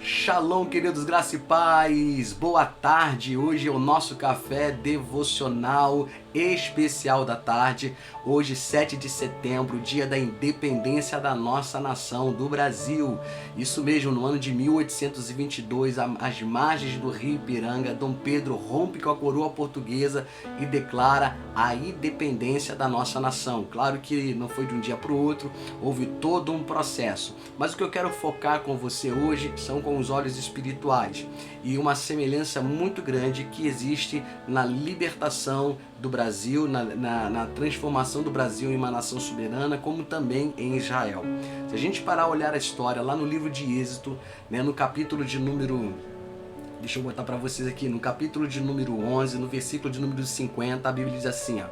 Shalom, queridos, graça e paz, boa tarde. Hoje é o nosso café devocional especial da tarde. Hoje, 7 de setembro, dia da independência da nossa nação, do Brasil. Isso mesmo, no ano de 1822, às margens do rio Ipiranga, Dom Pedro rompe com a coroa portuguesa e declara a independência da nossa nação. Claro que não foi de um dia para o outro, houve todo um processo. Mas o que eu quero focar com você hoje são com os olhos espirituais e uma semelhança muito grande que existe na libertação do Brasil, na transformação do Brasil em uma nação soberana, como também em Israel. Se a gente parar a olhar a história lá no livro de Êxodo, no capítulo de número... Deixa eu botar para vocês aqui, no capítulo de número 11, no versículo de número 50, a Bíblia diz assim, ó: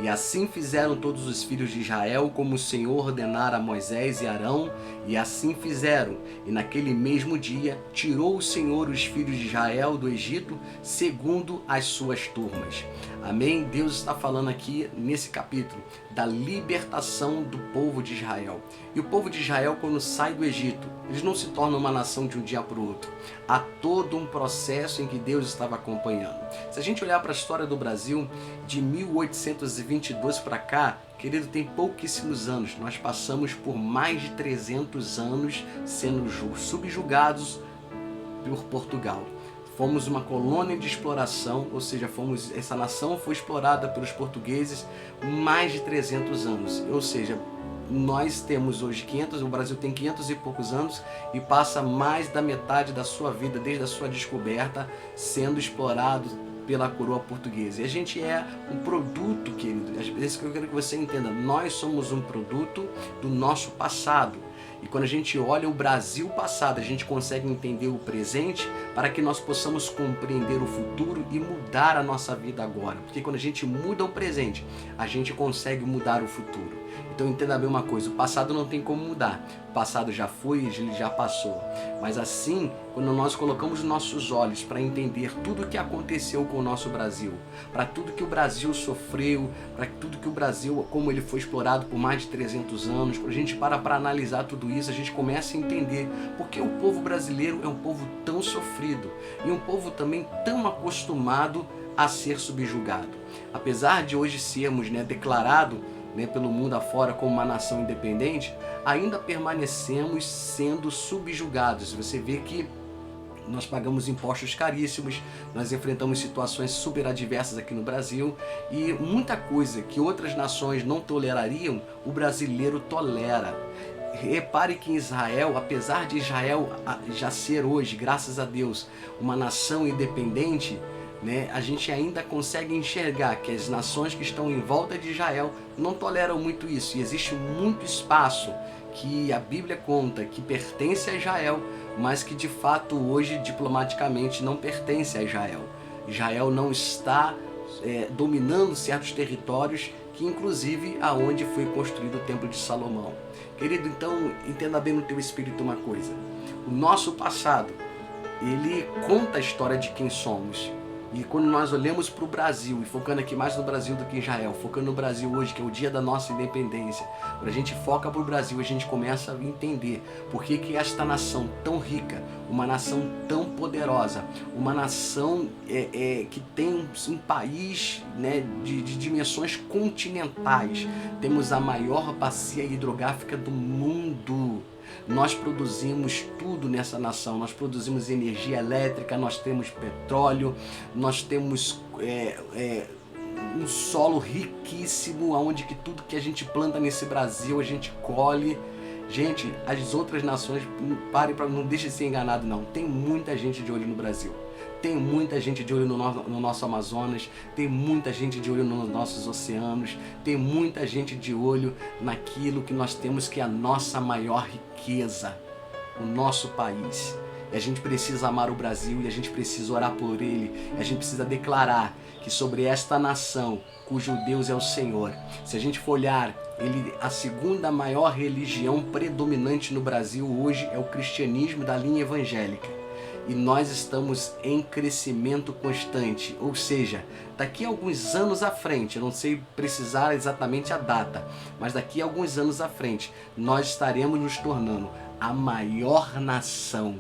E assim fizeram todos os filhos de Israel, como o Senhor ordenara a Moisés e Arão, e assim fizeram. E naquele mesmo dia tirou o Senhor os filhos de Israel do Egito, segundo as suas turmas. Amém? Deus está falando aqui, nesse capítulo, da libertação do povo de Israel. E o povo de Israel, quando sai do Egito, eles não se tornam uma nação de um dia para o outro. Há todo um processo em que Deus estava acompanhando. Se a gente olhar para a história do Brasil, de 1822 para cá, querido, tem pouquíssimos anos. Nós passamos por mais de 300 anos sendo subjugados por Portugal. Fomos uma colônia de exploração, ou seja, essa nação foi explorada pelos portugueses mais de 300 anos. Ou seja, nós temos hoje o Brasil tem 500 e poucos anos e passa mais da metade da sua vida, desde a sua descoberta, sendo explorado pela coroa portuguesa. E a gente é um produto, querido, é isso que eu quero que você entenda. Nós somos um produto do nosso passado. E quando a gente olha o Brasil passado, a gente consegue entender o presente para que nós possamos compreender o futuro e mudar a nossa vida agora. Porque quando a gente muda o presente, a gente consegue mudar o futuro. Então entenda bem uma coisa, o passado não tem como mudar. O passado já foi, ele já passou. Mas assim, quando nós colocamos nossos olhos para entender tudo o que aconteceu com o nosso Brasil, para tudo que o Brasil sofreu, para tudo que o Brasil, como ele foi explorado por mais de 300 anos, quando a gente para analisar tudo isso, a gente começa a entender porque o povo brasileiro é um povo tão sofrido e um povo também tão acostumado a ser subjugado. Apesar de hoje sermos declarado pelo mundo afora como uma nação independente, ainda permanecemos sendo subjugados. Você vê que nós pagamos impostos caríssimos, nós enfrentamos situações super adversas aqui no Brasil e muita coisa que outras nações não tolerariam, o brasileiro tolera. Repare que em Israel, apesar de Israel já ser hoje, graças a Deus, uma nação independente, a gente ainda consegue enxergar que as nações que estão em volta de Israel não toleram muito isso. E existe muito espaço que a Bíblia conta que pertence a Israel, mas que de fato hoje diplomaticamente não pertence a Israel. Israel não está dominando certos territórios, que inclusive aonde foi construído o Templo de Salomão. Querido, então entenda bem no teu espírito uma coisa. O nosso passado, ele conta a história de quem somos. E quando nós olhamos para o Brasil, e focando aqui mais no Brasil do que em Israel, focando no Brasil hoje, que é o dia da nossa independência, quando a gente foca para o Brasil, a gente começa a entender por que esta nação tão rica, uma nação tão poderosa, uma nação que tem um país de dimensões continentais, temos a maior bacia hidrográfica do mundo. Nós produzimos tudo nessa nação, nós produzimos energia elétrica, nós temos petróleo, nós temos um solo riquíssimo, onde que tudo que a gente planta nesse Brasil a gente colhe. Gente, as outras nações, não deixe de ser enganado não, tem muita gente de olho no Brasil. Tem muita gente de olho no nosso Amazonas, tem muita gente de olho nos nossos oceanos, tem muita gente de olho naquilo que nós temos que é a nossa maior riqueza, o nosso país. E a gente precisa amar o Brasil e a gente precisa orar por ele, e a gente precisa declarar que sobre esta nação, cujo Deus é o Senhor, se a gente for olhar, a segunda maior religião predominante no Brasil hoje é o cristianismo da linha evangélica. E nós estamos em crescimento constante, ou seja, daqui a alguns anos à frente, eu não sei precisar exatamente a data, mas daqui a alguns anos à frente, nós estaremos nos tornando a maior nação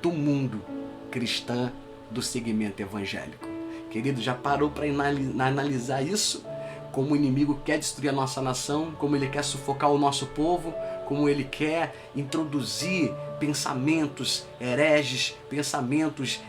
do mundo cristã do segmento evangélico. Querido, já parou para analisar isso? Como o inimigo quer destruir a nossa nação, como ele quer sufocar o nosso povo, como ele quer introduzir pensamentos hereges, pensamentos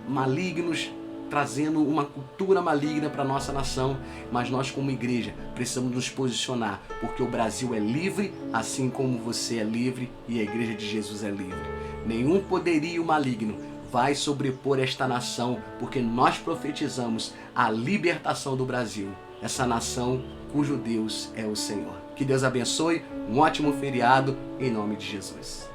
malignos, trazendo uma cultura maligna para a nossa nação. Mas nós, como igreja, precisamos nos posicionar, porque o Brasil é livre, assim como você é livre e a igreja de Jesus é livre. Nenhum poderio maligno vai sobrepor esta nação, porque nós profetizamos a libertação do Brasil, essa nação cujo Deus é o Senhor. Que Deus abençoe, um ótimo feriado, em nome de Jesus.